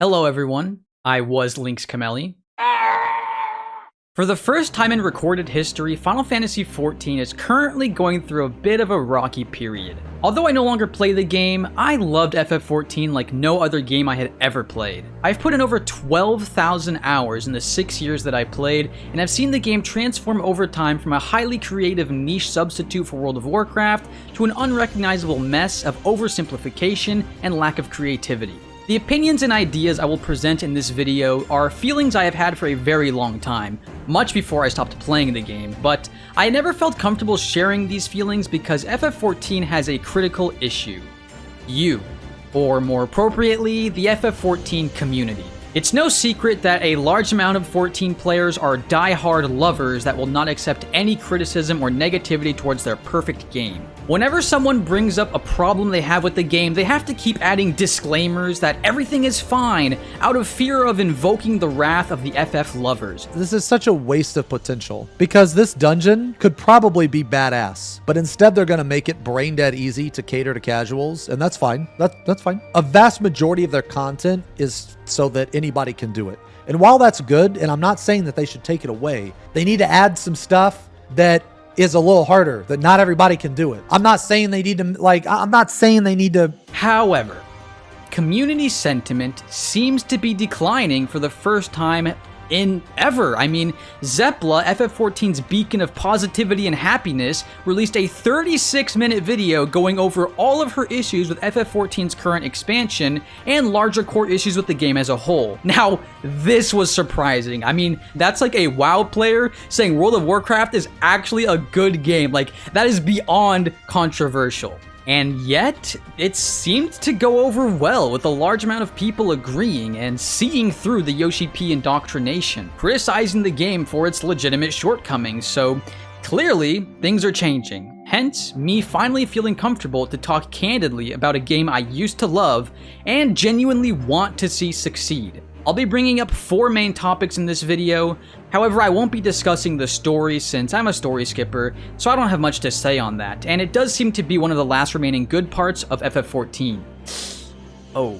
Hello everyone, I was Lynx Kameli. For the first time in recorded history, Final Fantasy XIV is currently going through a bit of a rocky period. Although I no longer play the game, I loved FF14 like no other game I had ever played. I've put in over 12,000 hours in the 6 years that I played, and I've seen the game transform over time from a highly creative niche substitute for World of Warcraft to an unrecognizable mess of oversimplification and lack of creativity. The opinions and ideas I will present in this video are feelings I have had for a very long time, much before I stopped playing the game, but I never felt comfortable sharing these feelings because FF14 has a critical issue. You, or more appropriately, the FF14 community. It's no secret that a large amount of 14 players are die-hard lovers that will not accept any criticism or negativity towards their perfect game. Whenever someone brings up a problem they have with the game, they have to keep adding disclaimers that everything is fine out of fear of invoking the wrath of the FF lovers. This is such a waste of potential because this dungeon could probably be badass, but instead they're going to make it brain dead easy to cater to casuals, and that's fine. That's fine. A vast majority of their content is so that anybody can do it. And while that's good, and I'm not saying that they should take it away, they need to add some stuff that is a little harder, that not everybody can do it. I'm not saying they need to, However, community sentiment seems to be declining for the first time in ever. I mean, Zepla, FF14's beacon of positivity and happiness, released a 36-minute video going over all of her issues with FF14's current expansion and larger core issues with the game as a whole. Now, this was surprising. I mean, that's like a WoW player saying World of Warcraft is actually a good game. Like, that is beyond controversial. And yet, it seemed to go over well, with a large amount of people agreeing and seeing through the Yoshi P indoctrination, criticizing the game for its legitimate shortcomings, so clearly, things are changing. Hence, me finally feeling comfortable to talk candidly about a game I used to love and genuinely want to see succeed. I'll be bringing up 4 main topics in this video, however I won't be discussing the story since I'm a story skipper, so I don't have much to say on that, and it does seem to be one of the last remaining good parts of FF14. Oh.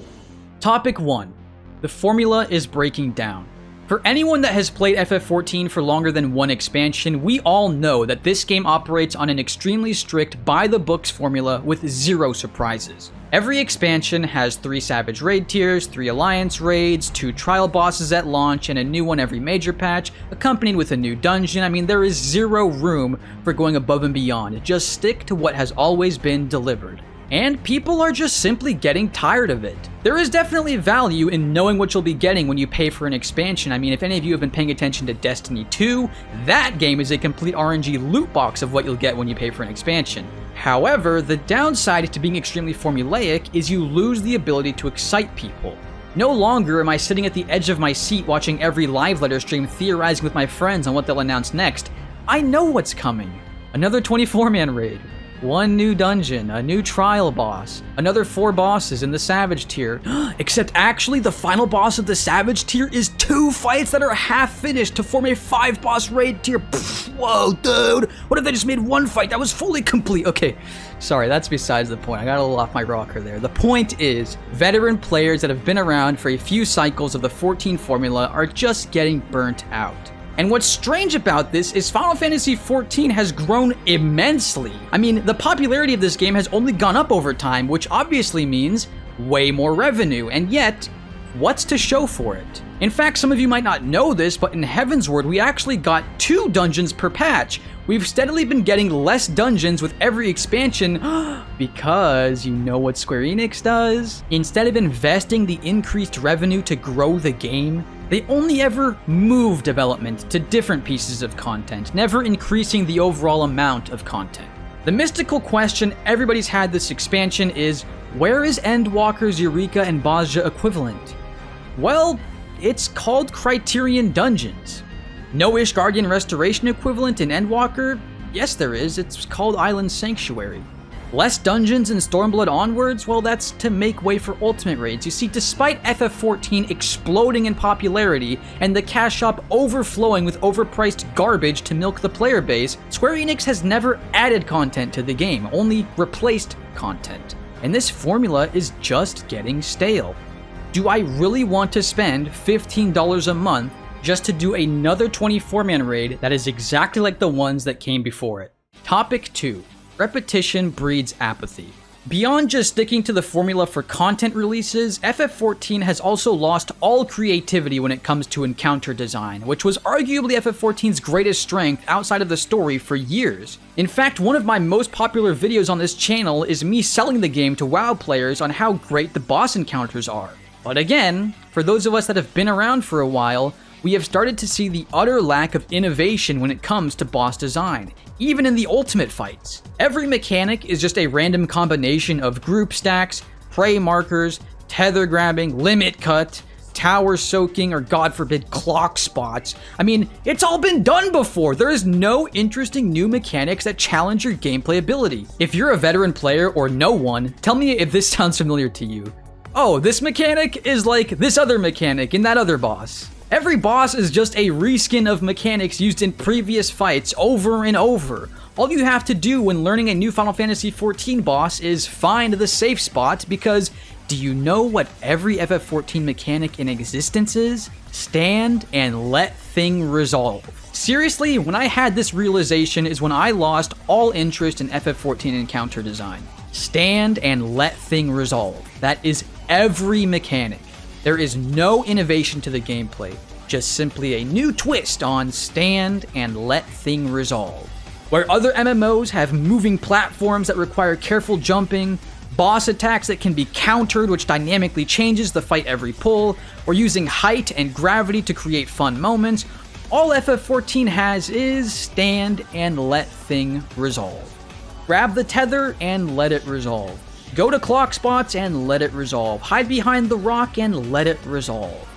Topic 1. The formula is breaking down. For anyone that has played FF14 for longer than one expansion, we all know that this game operates on an extremely strict by-the-books formula with 0 surprises. Every expansion has 3 Savage Raid tiers, 3 Alliance raids, 2 trial bosses at launch, and a new one every major patch, accompanied with a new dungeon. I mean, there is 0 room for going above and beyond. Just stick to what has always been delivered. And people are just simply getting tired of it. There is definitely value in knowing what you'll be getting when you pay for an expansion. I mean, if any of you have been paying attention to Destiny 2, that game is a complete RNG loot box of what you'll get when you pay for an expansion. However, the downside to being extremely formulaic is you lose the ability to excite people. No longer am I sitting at the edge of my seat watching every live letter stream theorizing with my friends on what they'll announce next. I know what's coming. Another 24-man raid. 1 new dungeon, a new trial boss, another 4 bosses in the Savage tier. Except actually, the final boss of the Savage tier is 2 fights that are half finished to form a 5-boss raid tier. Pfft, whoa, dude! What if they just made 1 fight that was fully complete? Okay, sorry, that's besides the point. I got a little off my rocker there. The point is, veteran players that have been around for a few cycles of the 14 formula are just getting burnt out. And what's strange about this is Final Fantasy XIV has grown immensely. I mean, the popularity of this game has only gone up over time, which obviously means way more revenue, and yet, what's to show for it? In fact, some of you might not know this, but in Heavensward, we actually got 2 dungeons per patch. We've steadily been getting less dungeons with every expansion because you know what Square Enix does? Instead of investing the increased revenue to grow the game, they only ever move development to different pieces of content, never increasing the overall amount of content. The mystical question everybody's had this expansion is, where is Endwalker's Eureka and Bozja equivalent? Well, it's called Criterion Dungeons. No Ishgardian Restoration equivalent in Endwalker? Yes there is, it's called Island Sanctuary. Less dungeons in Stormblood onwards? Well, that's to make way for ultimate raids. You see, despite FF14 exploding in popularity and the cash shop overflowing with overpriced garbage to milk the player base, Square Enix has never added content to the game, only replaced content. And this formula is just getting stale. Do I really want to spend $15 a month just to do another 24-man raid that is exactly like the ones that came before it? Topic 2. Repetition breeds apathy. Beyond just sticking to the formula for content releases, FF14 has also lost all creativity when it comes to encounter design, which was arguably FF14's greatest strength outside of the story for years. In fact, one of my most popular videos on this channel is me selling the game to WoW players on how great the boss encounters are. But again, for those of us that have been around for a while, we have started to see the utter lack of innovation when it comes to boss design, even in the ultimate fights. Every mechanic is just a random combination of group stacks, prey markers, tether grabbing, limit cut, tower soaking, or god forbid clock spots. I mean, it's all been done before. There is no interesting new mechanics that challenge your gameplay ability. If you're a veteran player or no one, tell me if this sounds familiar to you. Oh, this mechanic is like this other mechanic in that other boss. Every boss is just a reskin of mechanics used in previous fights over and over. All you have to do when learning a new Final Fantasy XIV boss is find the safe spot, because do you know what every FF14 mechanic in existence is? Stand and let thing resolve. Seriously, when I had this realization is when I lost all interest in FF14 encounter design. Stand and let thing resolve. That is every mechanic. There is no innovation to the gameplay, just simply a new twist on stand and let thing resolve. Where other MMOs have moving platforms that require careful jumping, boss attacks that can be countered which dynamically changes the fight every pull, or using height and gravity to create fun moments, all FF14 has is stand and let thing resolve. Grab the tether and let it resolve. Go to clock spots and let it resolve. Hide behind the rock and let it resolve.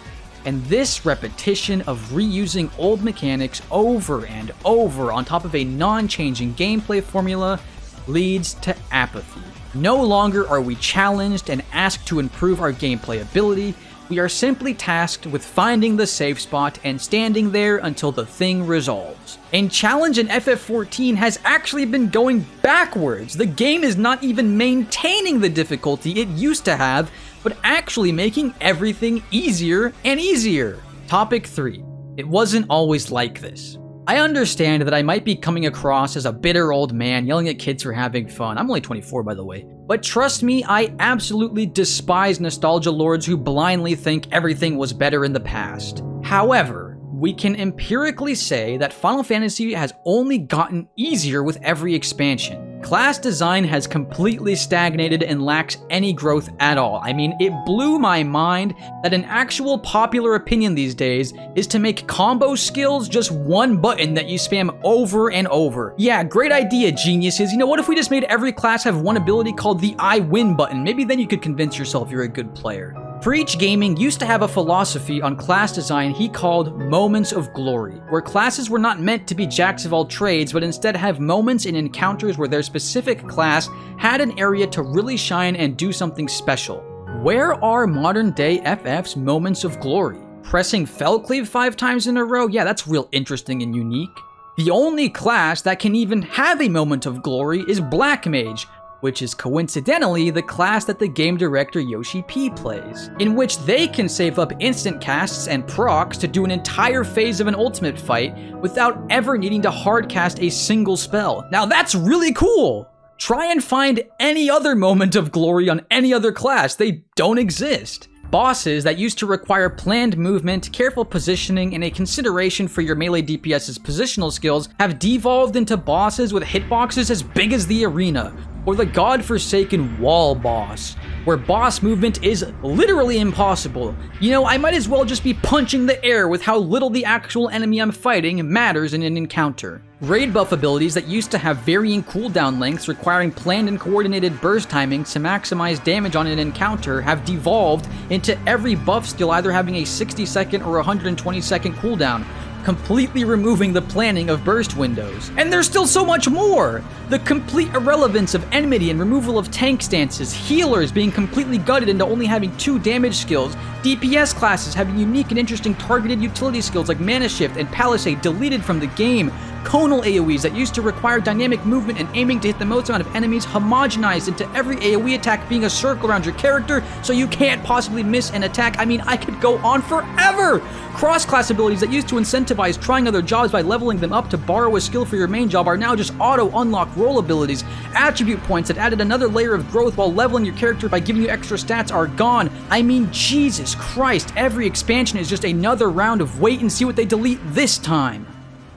And this repetition of reusing old mechanics over and over on top of a non-changing gameplay formula leads to apathy. No longer are we challenged and asked to improve our gameplay ability. We are simply tasked with finding the safe spot and standing there until the thing resolves. And challenge in FF14 has actually been going backwards. The game is not even maintaining the difficulty it used to have, but actually making everything easier and easier. Topic 3. It wasn't always like this. I understand that I might be coming across as a bitter old man yelling at kids for having fun. I'm only 24, by the way. But trust me, I absolutely despise nostalgia lords who blindly think everything was better in the past. However, we can empirically say that Final Fantasy has only gotten easier with every expansion. Class design has completely stagnated and lacks any growth at all. I mean, it blew my mind that an actual popular opinion these days is to make combo skills just one button that you spam over and over. Yeah, great idea, geniuses. You know, what if we just made every class have one ability called the I win button? Maybe then you could convince yourself you're a good player. Preach Gaming used to have a philosophy on class design he called moments of glory, where classes were not meant to be jacks of all trades, but instead have moments in encounters where their specific class had an area to really shine and do something special. Where are modern day FF's moments of glory? Pressing Fellcleave 5 times in a row? Yeah, that's real interesting and unique. The only class that can even have a moment of glory is Black Mage, which is coincidentally the class that the game director Yoshi P plays, in which they can save up instant casts and procs to do an entire phase of an ultimate fight without ever needing to hardcast a single spell. Now that's really cool! Try and find any other moment of glory on any other class. They don't exist. Bosses that used to require planned movement, careful positioning, and a consideration for your melee DPS's positional skills have devolved into bosses with hitboxes as big as the arena, or the godforsaken wall boss, where boss movement is literally impossible. You know, I might as well just be punching the air with how little the actual enemy I'm fighting matters in an encounter. Raid buff abilities that used to have varying cooldown lengths requiring planned and coordinated burst timing to maximize damage on an encounter have devolved into every buff skill either having a 60-second or 120-second cooldown, completely removing the planning of burst windows. And there's still so much more! The complete irrelevance of enmity and removal of tank stances, healers being completely gutted into only having 2 damage skills, DPS classes having unique and interesting targeted utility skills like Mana Shift and Palisade deleted from the game, conal AoEs that used to require dynamic movement and aiming to hit the most amount of enemies homogenized into every AoE attack being a circle around your character so you can't possibly miss an attack. I mean, I could go on forever! Cross-class abilities that used to incentivize trying other jobs by leveling them up to borrow a skill for your main job are now just auto-unlock role abilities. Attribute points that added another layer of growth while leveling your character by giving you extra stats are gone. I mean, Jesus Christ, every expansion is just another round of wait and see what they delete this time.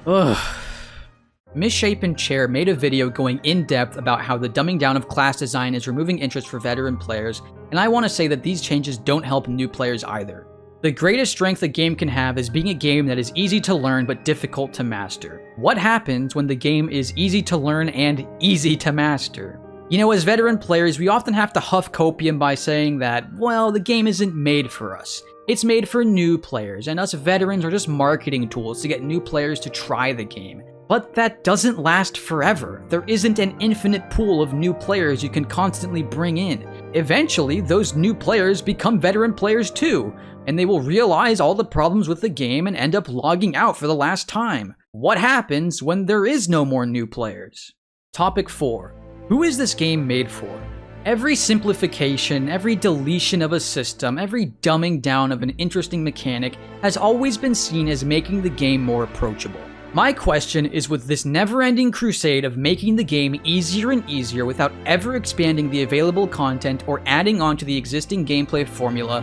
Ugh. Misshapen Chair made a video going in depth about how the dumbing down of class design is removing interest for veteran players, and I want to say that these changes don't help new players either. The greatest strength a game can have is being a game that is easy to learn but difficult to master. What happens when the game is easy to learn and easy to master? You know, as veteran players, we often have to huff copium by saying that, well, the game isn't made for us. It's made for new players, and us veterans are just marketing tools to get new players to try the game. But that doesn't last forever. There isn't an infinite pool of new players you can constantly bring in. Eventually, those new players become veteran players too, and they will realize all the problems with the game and end up logging out for the last time. What happens when there is no more new players? Topic 4. Who is this game made for? Every simplification, every deletion of a system, every dumbing down of an interesting mechanic has always been seen as making the game more approachable. My question is, with this never-ending crusade of making the game easier and easier without ever expanding the available content or adding on to the existing gameplay formula,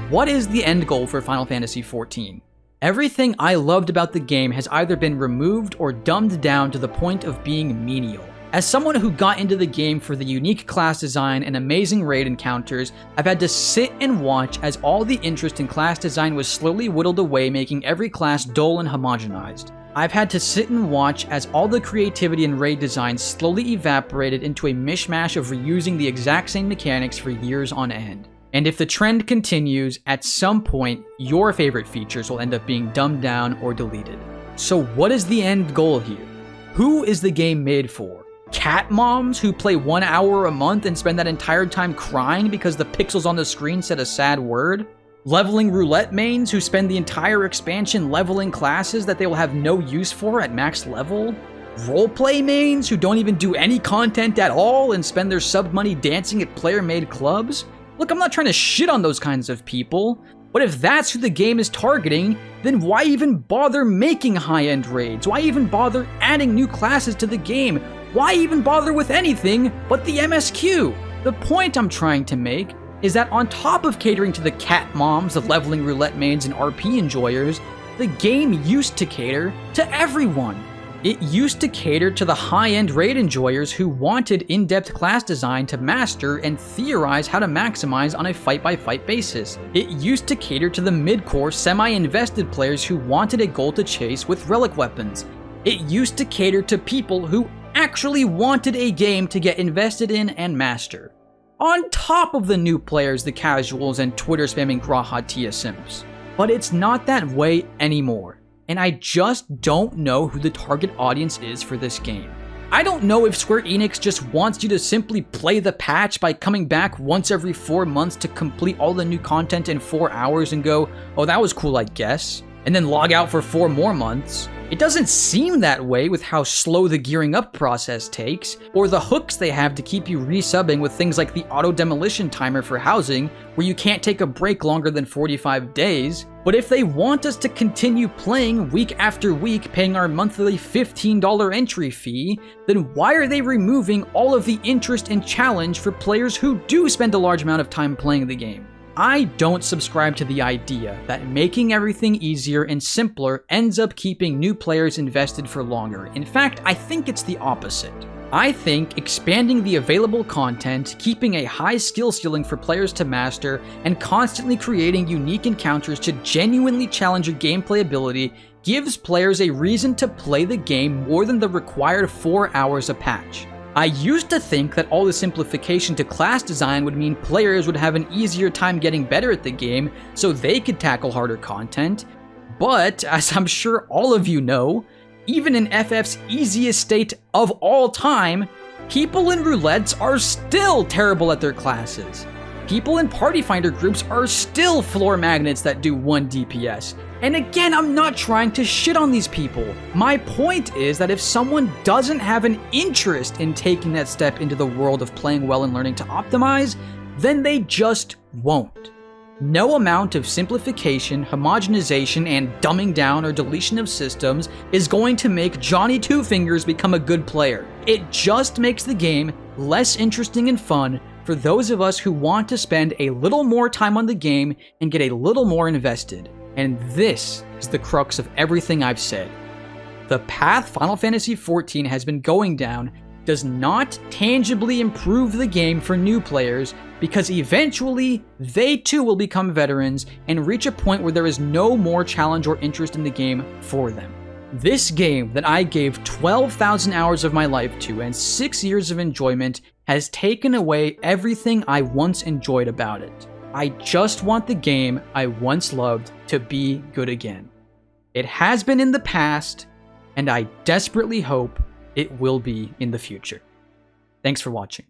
what is the end goal for Final Fantasy XIV? Everything I loved about the game has either been removed or dumbed down to the point of being menial. As someone who got into the game for the unique class design and amazing raid encounters, I've had to sit and watch as all the interest in class design was slowly whittled away, making every class dull and homogenized. I've had to sit and watch as all the creativity in raid design slowly evaporated into a mishmash of reusing the exact same mechanics for years on end. And if the trend continues, at some point, your favorite features will end up being dumbed down or deleted. So what is the end goal here? Who is the game made for? Cat moms who play 1 hour a month and spend that entire time crying because the pixels on the screen said a sad word? Leveling roulette mains who spend the entire expansion leveling classes that they will have no use for at max level? Roleplay mains who don't even do any content at all and spend their sub money dancing at player-made clubs? Look, I'm not trying to shit on those kinds of people, but if that's who the game is targeting, then why even bother making high-end raids? Why even bother adding new classes to the game? Why even bother with anything but the MSQ? The point I'm trying to make is that on top of catering to the cat moms, the leveling roulette mains, and RP enjoyers, the game used to cater to everyone. It used to cater to the high-end raid enjoyers who wanted in-depth class design to master and theorize how to maximize on a fight-by-fight basis. It used to cater to the mid-core, semi-invested players who wanted a goal to chase with relic weapons. It used to cater to people who actually wanted a game to get invested in and master. On top of the new players, the casuals, and Twitter spamming Graha Tia simps. But it's not that way anymore, and I just don't know who the target audience is for this game. I don't know if Square Enix just wants you to simply play the patch by coming back once every 4 months to complete all the new content in 4 hours and go, oh, that was cool, I guess, and then log out for 4 more months. It doesn't seem that way with how slow the gearing up process takes, or the hooks they have to keep you resubbing with things like the auto demolition timer for housing, where you can't take a break longer than 45 days. But if they want us to continue playing week after week, paying our monthly $15 entry fee, then why are they removing all of the interest and challenge for players who do spend a large amount of time playing the game? I don't subscribe to the idea that making everything easier and simpler ends up keeping new players invested for longer. In fact, I think it's the opposite. I think expanding the available content, keeping a high skill ceiling for players to master, and constantly creating unique encounters to genuinely challenge your gameplay ability gives players a reason to play the game more than the required 4 hours a patch. I used to think that all the simplification to class design would mean players would have an easier time getting better at the game so they could tackle harder content, but as I'm sure all of you know, even in FF's easiest state of all time, people in roulettes are still terrible at their classes. People in Party Finder groups are still floor magnets that do 1 DPS. And again, I'm not trying to shit on these people. My point is that if someone doesn't have an interest in taking that step into the world of playing well and learning to optimize, then they just won't. No amount of simplification, homogenization, and dumbing down or deletion of systems is going to make Johnny Two Fingers become a good player. It just makes the game less interesting and fun for those of us who want to spend a little more time on the game and get a little more invested. And this is the crux of everything I've said. The path Final Fantasy XIV has been going down does not tangibly improve the game for new players, because eventually they too will become veterans and reach a point where there is no more challenge or interest in the game for them. This game that I gave 12,000 hours of my life to and 6 years of enjoyment has taken away everything I once enjoyed about it. I just want the game I once loved to be good again. It has been in the past, and I desperately hope it will be in the future. Thanks for watching.